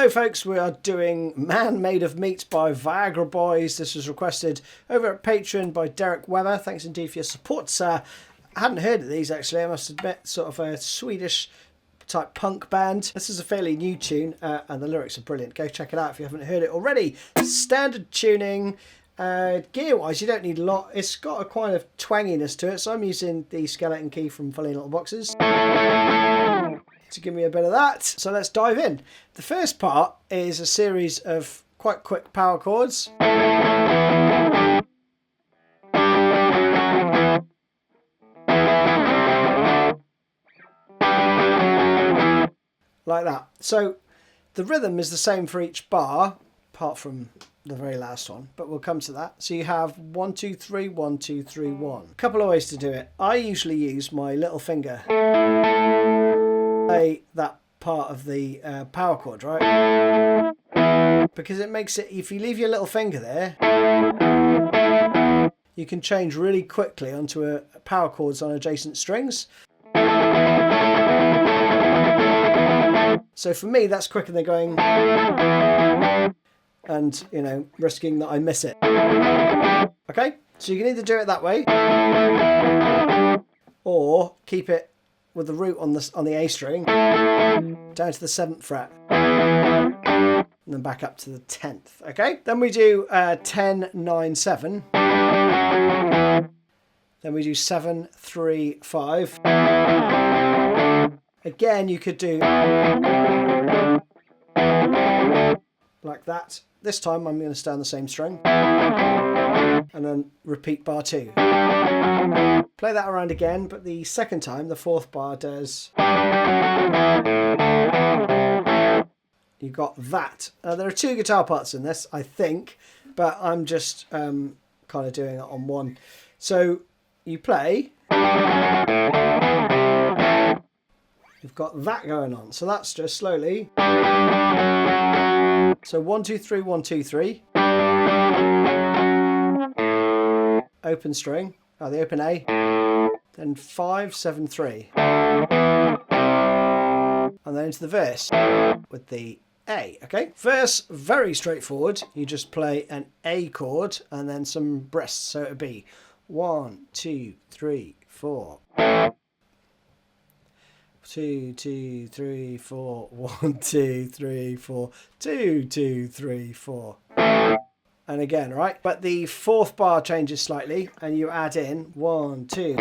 Hello folks, we are doing Man Made of Meat by Viagra Boys. This was requested over at Patreon by Derek Weber. Thanks indeed for your support, sir. I hadn't heard of these actually, I must admit. Sort of a Swedish type punk band. This is a fairly new tune and the lyrics are brilliant. Go check it out if you haven't heard it already. Standard tuning. Gear wise, you don't need a lot. It's got a kind of twanginess to it, so I'm using the skeleton key from Funny Little Boxes to give me a bit of that. So let's dive in. The first part is a series of quite quick power chords. Like that. So the rhythm is the same for each bar, apart from the very last one, but we'll come to that. So you have 1 2 3 1 2 3 1. A couple of ways to do it. I usually use my little finger. Play that part of the power chord, right? Because it makes it, if you leave your little finger there, you can change really quickly onto a power chords on adjacent strings. So for me, that's quicker than going and, you know, risking that I miss it. Okay, so you can either do it that way or keep it with the root on the A string down to the 7th fret and then back up to the 10th. Okay, then we do 10 9 7. Then we do 7 3 5. Again, you could do like that. This time I'm going to stay on the same string and then repeat bar 2. Play that around again, but the second time, the 4th bar does. You got that. There are 2 guitar parts in this, I think, but I'm just kind of doing it on one. So you play. You've got that going on. So that's just slowly. So 1 2 3 1 2 3. Open string. Oh, the open A. Then 5 7 3. And then into the verse with the A. Okay. Verse, very straightforward. You just play an A chord and then some breaths. So it would be 1 2 3 4. 2 2 3 4 1 2 3 4 2 2 3 4. And again, right? But the 4th bar changes slightly and you add in 1 2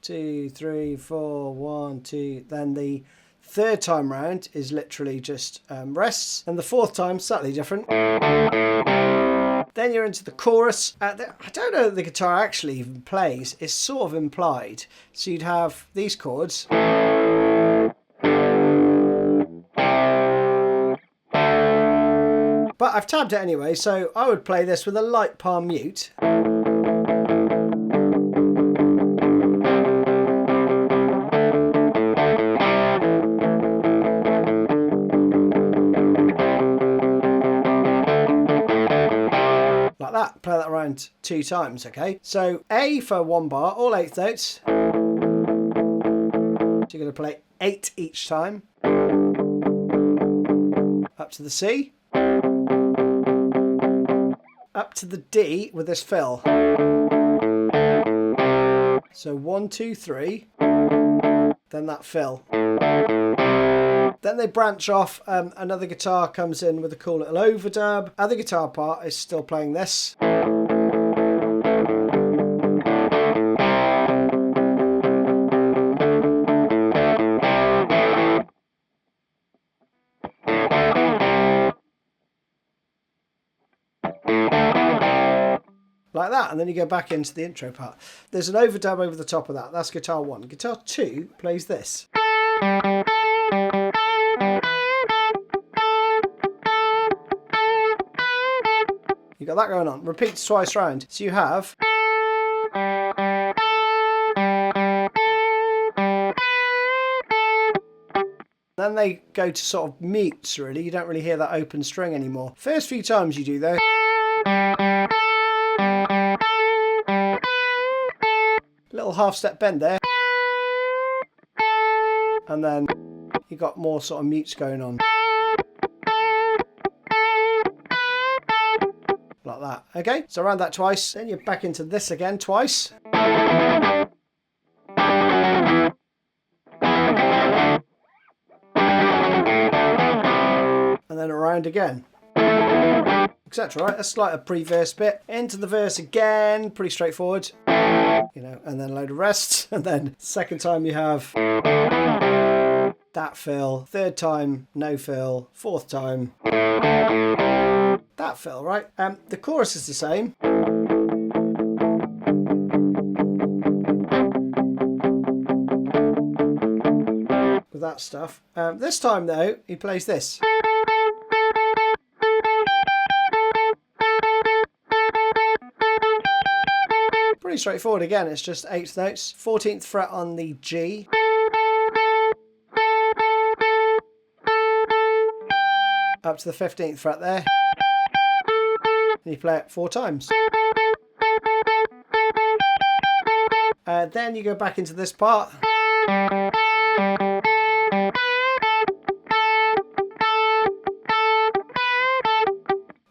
2 3 4 1 2. Then the 3rd time round is literally just rests, and the 4th time slightly different. Then you're into the chorus. I don't know that the guitar actually even plays. It's sort of implied. So you'd have these chords. But I've tabbed it anyway, so I would play this with a light palm mute. That, play that around 2 times, okay? So A for 1 bar, all 8th notes. So you're going to play 8 each time. Up to the C. Up to the D with this fill. So 1 2 3. Then that fill. Then they branch off, another guitar comes in with a cool little overdub. Other guitar part is still playing this. Like that, and then you go back into the intro part. There's an overdub over the top of that. That's guitar 1. Guitar 2 plays this. You got that going on. Repeats twice round. So you have. Then they go to sort of mutes, really. You don't really hear that open string anymore. First few times you do though. Little half step bend there. And then you got more sort of mutes going on. that. Okay, so around that twice, then you're back into this again twice. And then around again, etc. Right, that's like a pre-verse bit. Into the verse again, pretty straightforward, you know, and then a load of rests, and then second time you have that fill, third time no fill, fourth time that fill, right? The chorus is the same. With that stuff. This time though, he plays this. Pretty straightforward again, it's just 8th notes. 14th fret on the G. Up to the 15th fret there. And you play it 4 times. Then you go back into this part.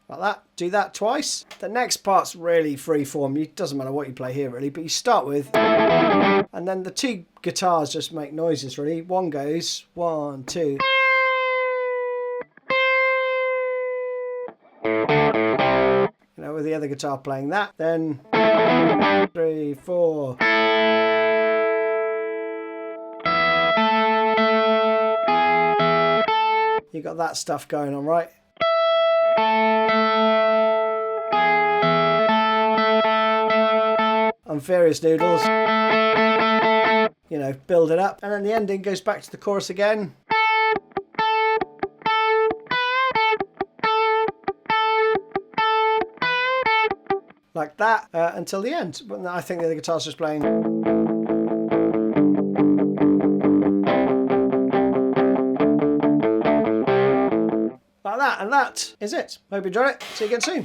Like that. Do that twice. The next part's really free form. It doesn't matter what you play here really, but you start with, and then the 2 guitars just make noises really. One goes 1, 2. You know, with the other guitar playing that. Then 3, 4. You got that stuff going on, right? On various noodles, you know, build it up, and then the ending goes back to the chorus again. Like that, until the end. But I think the other guitar's just playing. Like that, and that is it. Hope you enjoyed it. See you again soon.